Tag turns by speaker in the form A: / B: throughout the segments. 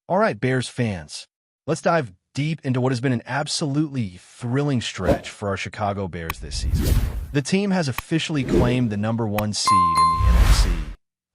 A: All right, Bears fans, let's dive deep into what has been an absolutely thrilling stretch for our Chicago Bears this season. The team has officially claimed the #1 seed in the NFC,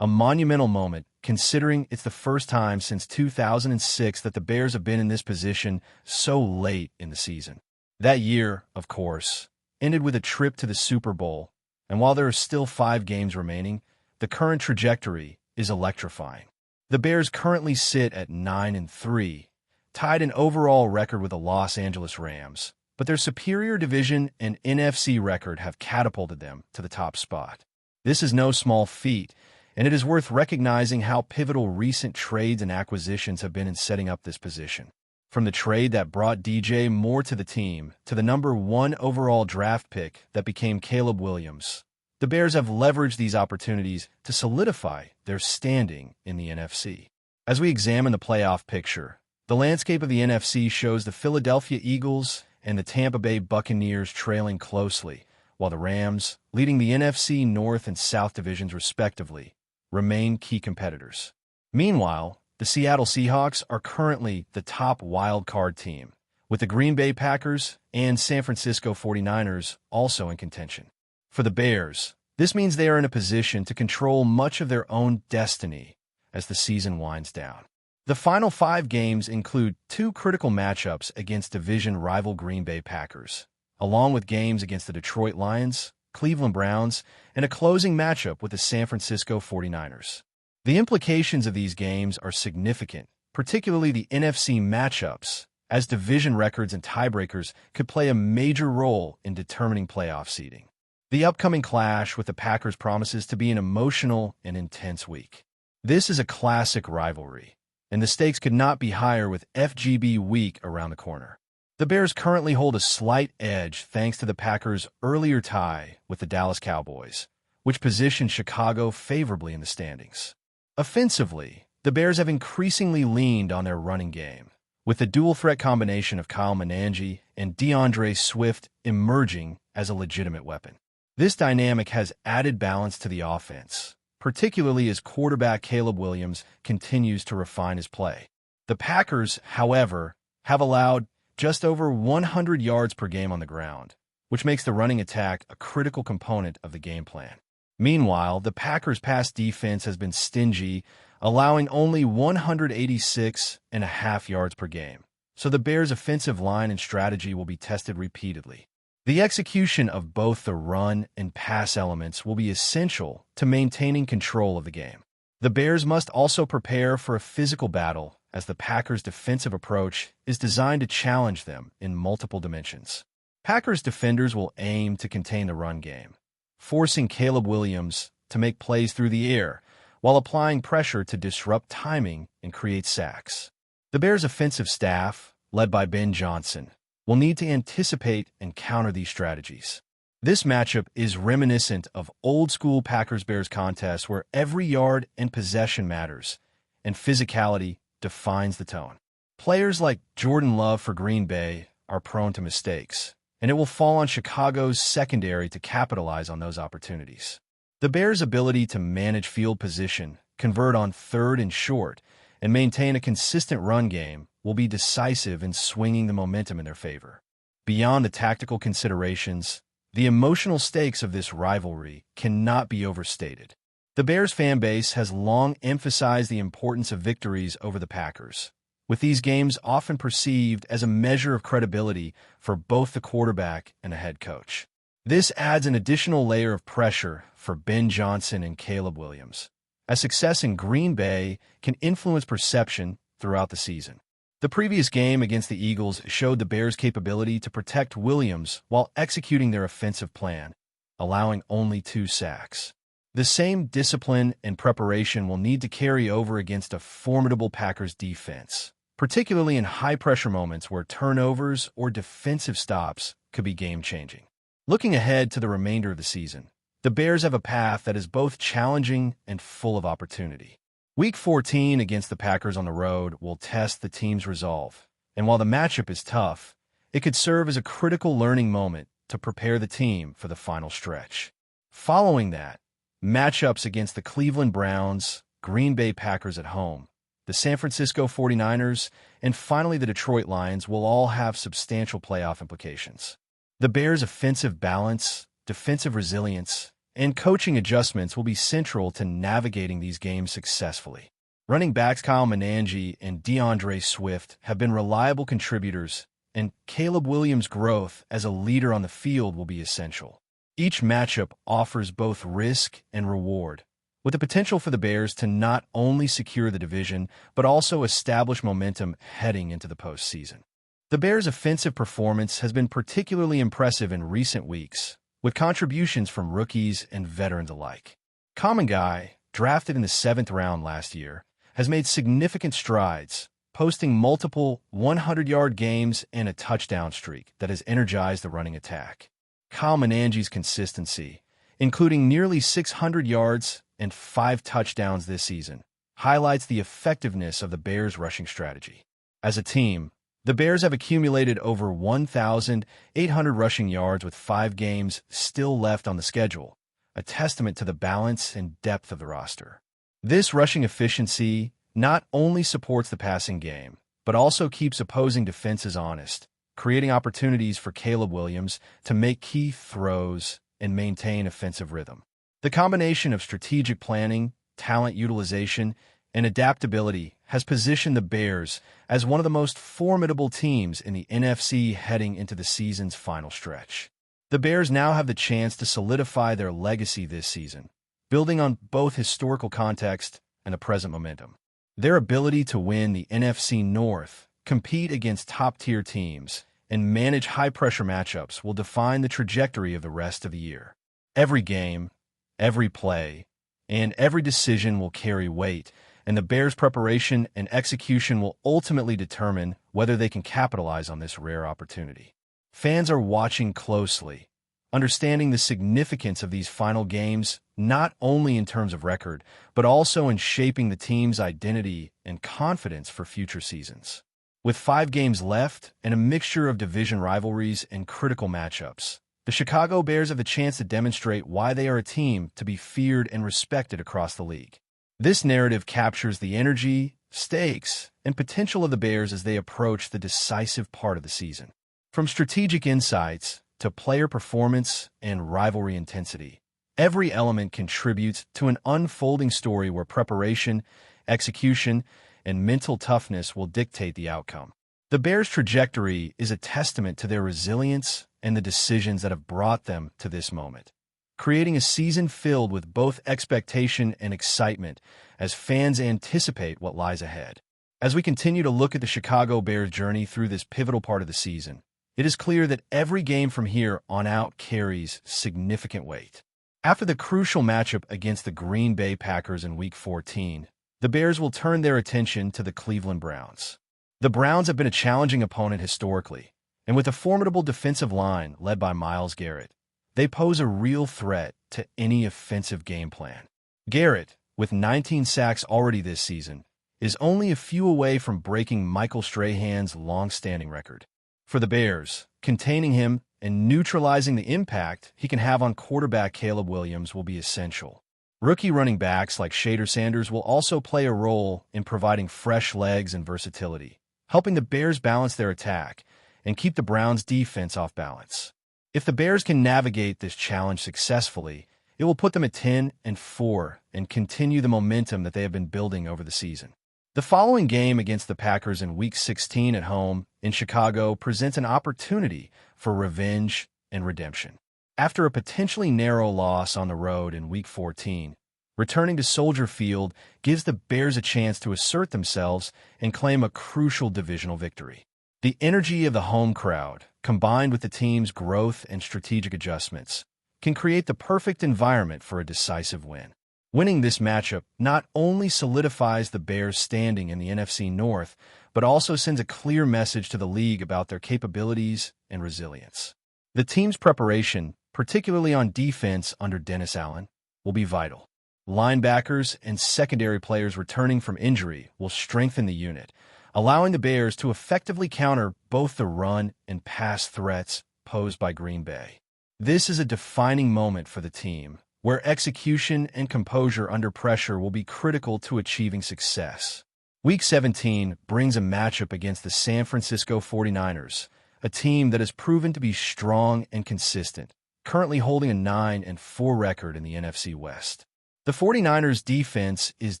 A: a monumental moment considering it's the first time since 2006 that the Bears have been in this position so late in the season. That year, of course, ended with a trip to the Super Bowl, and while there are still 5 games remaining, the current trajectory is electrifying. The Bears currently sit at 9-3, tied an overall record with the Los Angeles Rams, but their superior division and NFC record have catapulted them to the top spot. This is no small feat, and it is worth recognizing how pivotal recent trades and acquisitions have been in setting up this position. From the trade that brought DJ Moore to the team to the #1 overall draft pick that became Caleb Williams, the Bears have leveraged these opportunities to solidify their standing in the NFC. As we examine the playoff picture, the landscape of the NFC shows the Philadelphia Eagles and the Tampa Bay Buccaneers trailing closely, while the Rams, leading the NFC North and South divisions respectively, remain key competitors. Meanwhile, the Seattle Seahawks are currently the top wild-card team, with the Green Bay Packers and San Francisco 49ers also in contention. For the Bears, this means they are in a position to control much of their own destiny as the season winds down. The final 5 games include 2 critical matchups against division rival Green Bay Packers, along with games against the Detroit Lions, Cleveland Browns, and a closing matchup with the San Francisco 49ers. The implications of these games are significant, particularly the NFC matchups, as division records and tiebreakers could play a major role in determining playoff seeding. The upcoming clash with the Packers promises to be an emotional and intense week. This is a classic rivalry, and the stakes could not be higher with FGB week around the corner. The Bears currently hold a slight edge thanks to the Packers' earlier tie with the Dallas Cowboys, which positioned Chicago favorably in the standings. Offensively, the Bears have increasingly leaned on their running game, with the dual-threat combination of Kyle Manangi and DeAndre Swift emerging as a legitimate weapon. This dynamic has added balance to the offense, particularly as quarterback Caleb Williams continues to refine his play. The Packers, however, have allowed just over 100 yards per game on the ground, which makes the running attack a critical component of the game plan. Meanwhile, the Packers' pass defense has been stingy, allowing only 186.5 yards per game, so the Bears' offensive line and strategy will be tested repeatedly. The execution of both the run and pass elements will be essential to maintaining control of the game. The Bears must also prepare for a physical battle, as the Packers' defensive approach is designed to challenge them in multiple dimensions. Packers defenders will aim to contain the run game, forcing Caleb Williams to make plays through the air while applying pressure to disrupt timing and create sacks. The Bears' offensive staff, led by Ben Johnson, will need to anticipate and counter these strategies. This matchup is reminiscent of old-school Packers-Bears contests where every yard and possession matters, and physicality defines the tone. Players like Jordan Love for Green Bay are prone to mistakes, and it will fall on Chicago's secondary to capitalize on those opportunities. The Bears' ability to manage field position, convert on 3rd and short, and maintain a consistent run game will be decisive in swinging the momentum in their favor. Beyond the tactical considerations, the emotional stakes of this rivalry cannot be overstated. The Bears fan base has long emphasized the importance of victories over the Packers, with these games often perceived as a measure of credibility for both the quarterback and the head coach. This adds an additional layer of pressure for Ben Johnson and Caleb Williams, as success in Green Bay can influence perception throughout the season. The previous game against the Eagles showed the Bears' capability to protect Williams while executing their offensive plan, allowing only 2 sacks. The same discipline and preparation will need to carry over against a formidable Packers defense, particularly in high-pressure moments where turnovers or defensive stops could be game-changing. Looking ahead to the remainder of the season, the Bears have a path that is both challenging and full of opportunity. Week 14 against the Packers on the road will test the team's resolve, and while the matchup is tough, it could serve as a critical learning moment to prepare the team for the final stretch. Following that, matchups against the Cleveland Browns, Green Bay Packers at home, the San Francisco 49ers, and finally the Detroit Lions will all have substantial playoff implications. The Bears' offensive balance, defensive resilience, and coaching adjustments will be central to navigating these games successfully. Running backs Kyle Manangi and DeAndre Swift have been reliable contributors, and Caleb Williams' growth as a leader on the field will be essential. Each matchup offers both risk and reward, with the potential for the Bears to not only secure the division, but also establish momentum heading into the postseason. The Bears' offensive performance has been particularly impressive in recent weeks, with contributions from rookies and veterans alike. Common Guy, drafted in the 7th round last year, has made significant strides, posting multiple 100-yard games and a touchdown streak that has energized the running attack. Kyle Manangi's consistency, including nearly 600 yards and 5 touchdowns this season, highlights the effectiveness of the Bears' rushing strategy. As a team, the Bears have accumulated over 1,800 rushing yards with 5 games still left on the schedule, a testament to the balance and depth of the roster. This rushing efficiency not only supports the passing game, but also keeps opposing defenses honest, creating opportunities for Caleb Williams to make key throws and maintain offensive rhythm. The combination of strategic planning, talent utilization, and adaptability has positioned the Bears as one of the most formidable teams in the NFC heading into the season's final stretch. The Bears now have the chance to solidify their legacy this season, building on both historical context and the present momentum. Their ability to win the NFC North, compete against top-tier teams, and manage high-pressure matchups will define the trajectory of the rest of the year. Every game, every play, and every decision will carry weight, and the Bears' preparation and execution will ultimately determine whether they can capitalize on this rare opportunity. Fans are watching closely, understanding the significance of these final games not only in terms of record, but also in shaping the team's identity and confidence for future seasons. With 5 games left and a mixture of division rivalries and critical matchups, the Chicago Bears have the chance to demonstrate why they are a team to be feared and respected across the league. This narrative captures the energy, stakes, and potential of the Bears as they approach the decisive part of the season. From strategic insights to player performance and rivalry intensity, every element contributes to an unfolding story where preparation, execution, and mental toughness will dictate the outcome. The Bears' trajectory is a testament to their resilience and the decisions that have brought them to this moment, creating a season filled with both expectation and excitement as fans anticipate what lies ahead. As we continue to look at the Chicago Bears' journey through this pivotal part of the season, it is clear that every game from here on out carries significant weight. After the crucial matchup against the Green Bay Packers in Week 14, the Bears will turn their attention to the Cleveland Browns. The Browns have been a challenging opponent historically, and with a formidable defensive line led by Myles Garrett, they pose a real threat to any offensive game plan. Garrett, with 19 sacks already this season, is only a few away from breaking Michael Strahan's long-standing record. For the Bears, containing him and neutralizing the impact he can have on quarterback Caleb Williams will be essential. Rookie running backs like Shader Sanders will also play a role in providing fresh legs and versatility, helping the Bears balance their attack and keep the Browns' defense off balance. If the Bears can navigate this challenge successfully, it will put them at 10-4 and continue the momentum that they have been building over the season. The following game against the Packers in Week 16 at home in Chicago presents an opportunity for revenge and redemption. After a potentially narrow loss on the road in Week 14, returning to Soldier Field gives the Bears a chance to assert themselves and claim a crucial divisional victory. The energy of the home crowd, combined with the team's growth and strategic adjustments, can create the perfect environment for a decisive win. Winning this matchup not only solidifies the Bears' standing in the NFC North, but also sends a clear message to the league about their capabilities and resilience. The team's preparation, particularly on defense under Dennis Allen, will be vital. Linebackers and secondary players returning from injury will strengthen the unit, allowing the Bears to effectively counter both the run and pass threats posed by Green Bay. This is a defining moment for the team, where execution and composure under pressure will be critical to achieving success. Week 17 brings a matchup against the San Francisco 49ers, a team that has proven to be strong and consistent, currently holding a 9-4 record in the NFC West. The 49ers' defense is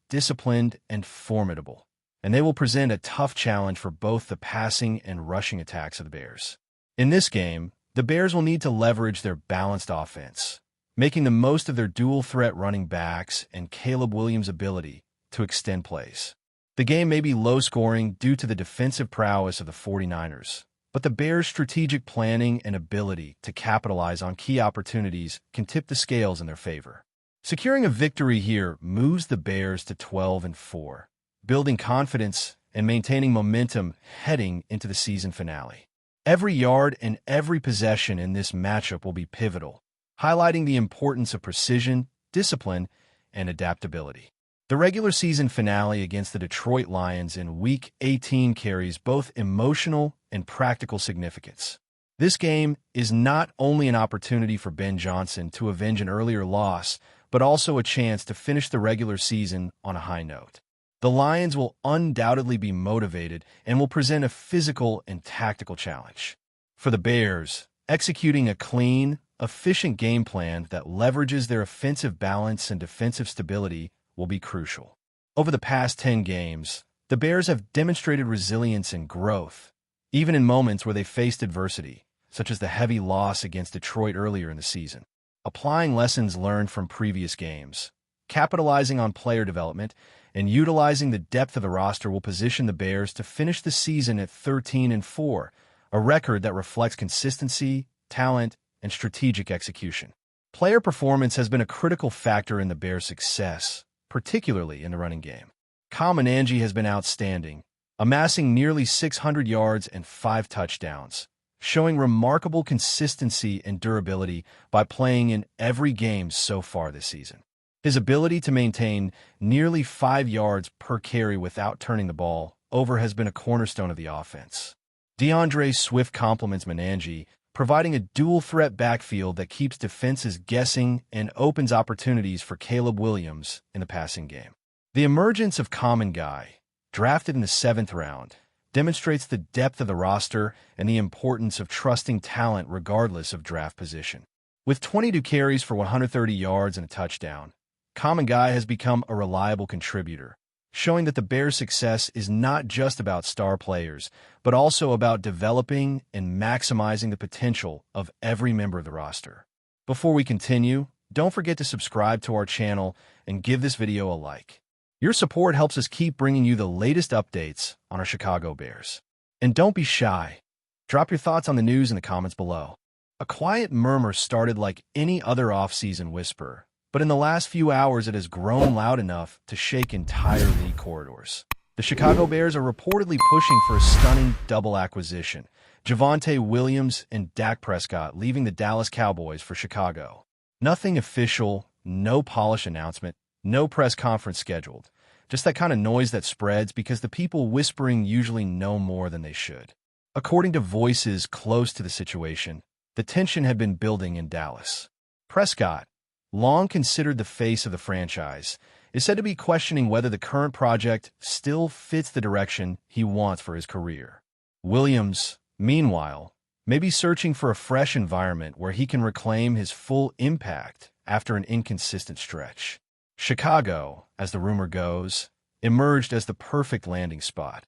A: disciplined and formidable, and they will present a tough challenge for both the passing and rushing attacks of the Bears. In this game, the Bears will need to leverage their balanced offense, making the most of their dual-threat running backs and Caleb Williams' ability to extend plays. The game may be low-scoring due to the defensive prowess of the 49ers, but the Bears' strategic planning and ability to capitalize on key opportunities can tip the scales in their favor. Securing a victory here moves the Bears to 12-4, building confidence and maintaining momentum heading into the season finale. Every yard and every possession in this matchup will be pivotal, highlighting the importance of precision, discipline, and adaptability. The regular season finale against the Detroit Lions in Week 18 carries both emotional and practical significance. This game is not only an opportunity for Ben Johnson to avenge an earlier loss, but also a chance to finish the regular season on a high note. The Lions will undoubtedly be motivated and will present a physical and tactical challenge. For the Bears, executing a clean, efficient game plan that leverages their offensive balance and defensive stability will be crucial. Over the past 10 games, the Bears have demonstrated resilience and growth, even in moments where they faced adversity, such as the heavy loss against Detroit earlier in the season. Applying lessons learned from previous games, capitalizing on player development, and utilizing the depth of the roster will position the Bears to finish the season at 13-4, a record that reflects consistency, talent, and strategic execution. Player performance has been a critical factor in the Bears' success, particularly in the running game. Angie has been outstanding, amassing nearly 600 yards and 5 touchdowns, showing remarkable consistency and durability by playing in every game so far this season. His ability to maintain nearly 5 yards per carry without turning the ball over has been a cornerstone of the offense. DeAndre Swift complements Mananji, providing a dual-threat backfield that keeps defenses guessing and opens opportunities for Caleb Williams in the passing game. The emergence of Common Guy, drafted in the 7th round, demonstrates the depth of the roster and the importance of trusting talent regardless of draft position. With 22 carries for 130 yards and a touchdown, Common Guy has become a reliable contributor, showing that the Bears' success is not just about star players, but also about developing and maximizing the potential of every member of the roster. Before we continue, don't forget to subscribe to our channel and give this video a like. Your support helps us keep bringing you the latest updates on our Chicago Bears. And don't be shy. Drop your thoughts on the news in the comments below. A quiet murmur started like any other off-season whisper, but in the last few hours it has grown loud enough to shake entire league corridors. The Chicago Bears are reportedly pushing for a stunning double acquisition, JAVONTE Williams and DAK Prescott leaving the Dallas Cowboys for Chicago. Nothing official, no polished announcement, no press conference scheduled. Just that kind of noise that spreads because the people whispering usually know more than they should. According to voices close to the situation, the tension had been building in Dallas. Prescott, long considered the face of the franchise, is said to be questioning whether the current project still fits the direction he wants for his career. Williams, meanwhile, may be searching for a fresh environment where he can reclaim his full impact after an inconsistent stretch. Chicago, as the rumor goes, emerged as the perfect landing spot,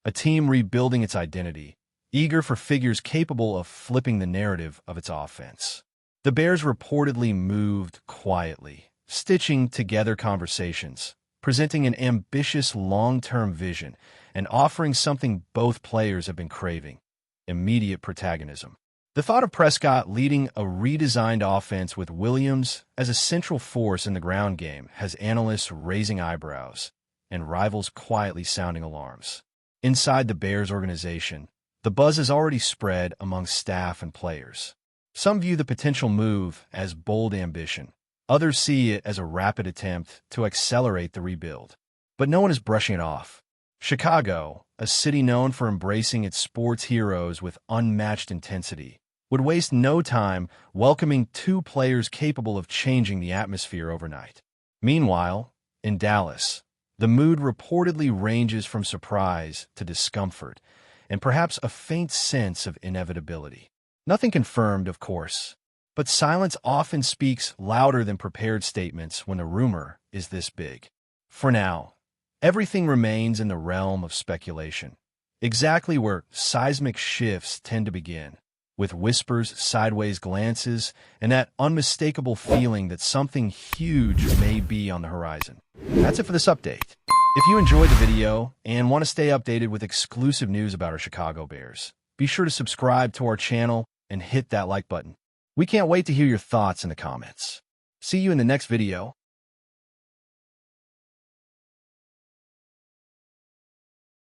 A: a team rebuilding its identity, eager for figures capable of flipping the narrative of its offense. The Bears reportedly moved quietly, stitching together conversations, presenting an ambitious long-term vision, and offering something both players have been craving: immediate protagonism. The thought of Prescott leading a redesigned offense with Williams as a central force in the ground game has analysts raising eyebrows and rivals quietly sounding alarms. Inside the Bears organization, the buzz has already spread among staff and players. Some view the potential move as bold ambition. Others see it as a rapid attempt to accelerate the rebuild. But no one is brushing it off. Chicago, a city known for embracing its sports heroes with unmatched intensity, would waste no time welcoming 2 players capable of changing the atmosphere overnight. Meanwhile, in Dallas, The mood reportedly ranges from surprise to discomfort, and perhaps a faint sense of inevitability. Nothing confirmed, of course, but silence often speaks louder than prepared statements when a rumor is this big. For now, everything remains in the realm of speculation, exactly where seismic shifts tend to begin, with whispers, sideways glances, and that unmistakable feeling that something huge may be on the horizon. That's it for this update. If you enjoyed the video and want to stay updated with exclusive news about our Chicago Bears, be sure to subscribe to our channel and hit that like button. We can't wait to hear your thoughts in the comments. See you in the next video.